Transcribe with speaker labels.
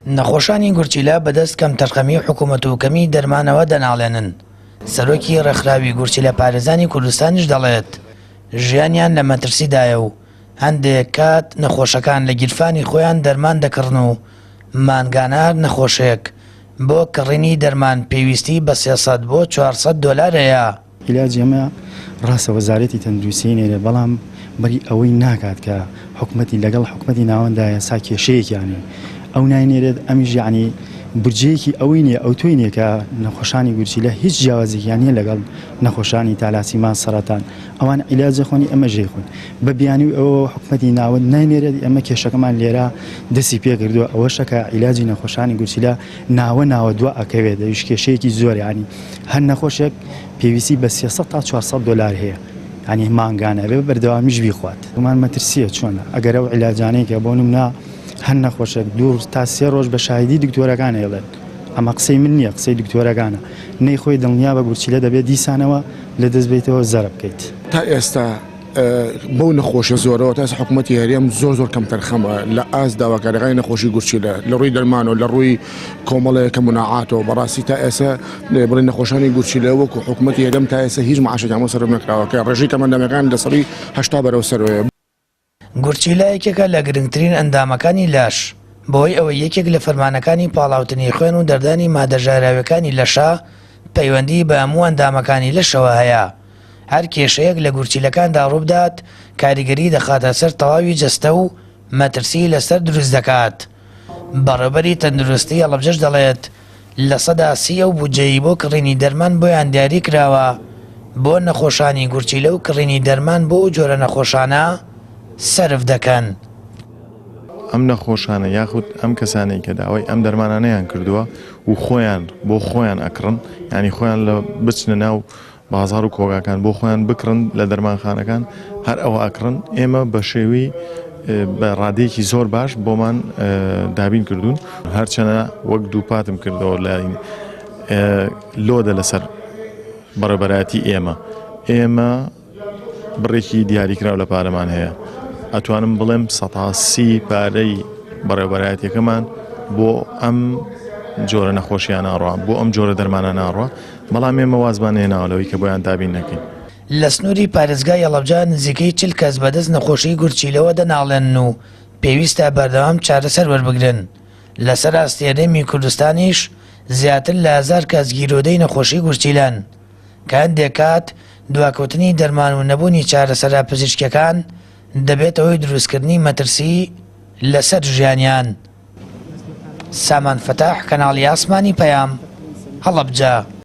Speaker 1: نەخۆشانی گورچیلە بەدەست کەم تەرخەمی حکوومەت و کەمی دەرمانەوە دەناڵێنن. سەرۆکی ڕێکخراوی گورچیلە پارێزانی کوردستانیش دەڵێت ژیانیان لە مەترسیدایە و هەندێک کات نەخۆشەکان لە گیرفانی خۆیان دەرمان دەکڕن و مانگانار نەخۆشێک بۆ کڕینی دەرمان پێویستی بە 300 بۆ 400 دۆلار هەیە.
Speaker 2: عیلاج ئێمە ڕاستە وەزارەتی تەندروستی نێرێ، بەڵام بەری ئەوەی ناکات کە حکومەتی لەگەڵ حکومەتی ناوەندایە سا کێشەیەکیانێ ئەو ناینێرێت ئەمیش یعنی برجەیەکی ئەوەی نییە ئەو توی نییە کە نەخۆشانی گورچیلە هیچ جیاوازێکیان نیە لەگەڵ نەخۆشانی تالاسیمان سەرەتان ئەوان عیلاجە خۆنی ئەمە ژێ خۆن بە بیانی ئەوە حکومەتی ناوەند ناینێرێت ئەمە کێشەکەمان لێرە دەستی پێ کردووە ئەوەشەکە عیلاجی نەخۆشانی گورچیلە ناوە دووە ئەکەوێت دەویش کێشەیەکی زۆر ینی هەر نەخۆشێک پێویستی بە 300 تا 400 دۆلار هەیە ینی مانگانە بێ بەردەوامیش بیخوات ومان مەترسیە چۆنە ئەگەر ئەو عیلاجانەیەکە بۆ نمونە هەر نەخۆشێک 2 تا 3 ڕۆژ بە شایدی دکتۆرەکان هێڵێن ئەمە قسەی من نییە قسەی دکتۆرەکانە نەی خۆی دڵنیا بە گورچیلە دەبێت دیسانەوە لە دەست بێتەوە زەرە بکەیت.
Speaker 3: تا ئێستا بەو نەخۆشە زۆرەوە تا حکوومەتی هەرێم زۆر کەم تەرخەمە لە ئاز داواکاریەکانی نەخۆشی گورچیلە لە ڕووی دەرمان و لە ڕووی کۆمەڵەیەکە مناعاتەوە بەڕاستی تا ئێستا بڵێ نەخۆشانی گورچیلە وەکو حکوومەتی هەرێم تا ئێستا هیچ معاشێکیان سەر نەکراوەکە ڕێژەی کەمەندەمەکان لە سەری 80 بەرەو سەرەوەیە.
Speaker 1: گورچیلە یەکێکە لە گرنگترین ئەندامەکانی لاش بۆی ئەوە یەکێک لە فەرمانەکانی پاڵاوتنی خوێن و دەردانی مادەژاراوەکانی لەشە پەیوەندی بە هەموو ئەندامەکانی لەشەوە هەیە. هەر کێشەیەک لە گورچیلەکاندا ڕووبدات کاریگەری دەخاتە سەر تەواوی جەستە و مەترسی لەسەر دروست دەکات. بەڕێوەبەری تەندروستی هەڵەبجەش دەڵێت لە سەدا 30 ئەو بودجەی بۆ کڕینی دەرمان بۆیان دیاری کراوە بۆ نەخۆشانی گورچیلە و کڕینی دەرمان بۆ جۆرە نەخۆشانە سەرف دەکەن.
Speaker 4: ئەم نەخۆشانە یاخود ئەم کەسانەی کە داوای ئەم دەرمانانەیان کردووە و خۆیان بۆ خۆیان ئەکڕن ینی خۆیان لە بچنە ناو بازار و کۆگاکان بۆ خۆیان بکڕن لە دەرمانخانەکان هەر ئەوە ئەکڕن ئێمە بە شێوی بە ڕادەیەکی زۆر باش بۆمان دابین کردوون هەرچەنە وەک دووپاتم کردەوە لە لۆدە لەسەر بەڕێبەرایەتی ئێمە بڕێکی دیاریکراو لە پارەمان هەیە ئەتوانم بڵێم 130 پارەی بەڕێوەبەرایەتیەکەمان بۆ ئەم جۆرە نەخۆشیان ناڕوا بۆ ئەم جۆرە دەرمانە ناڕوا بەڵام ئێمە وازمان هێناوەلەوەی کە بۆیان دابین نەکەین.
Speaker 1: لە سنووری پارێزگای هەڵەبجە نزیکەی 40 کەس بەدەست نەخۆشی گورچیلەوە دەناڵێن و پێویستە بەردەوام چارەسەر وەربگرن. لەسەر ئاستێرەمی کوردستانیش زیاتر لە 1000 کەس گیرۆدەی نەخۆشی گورچیلەن کە هەندێک کات دواکەوتنی دەرمان و نەبوونی چارەسەرا پزیشکیەکان دەبێتەوەی دروستکردنی مەترسی لەسەر ژیانیان. سامان فەتاح کەناڵی ئاسمانی پەیام هەڵەبجە.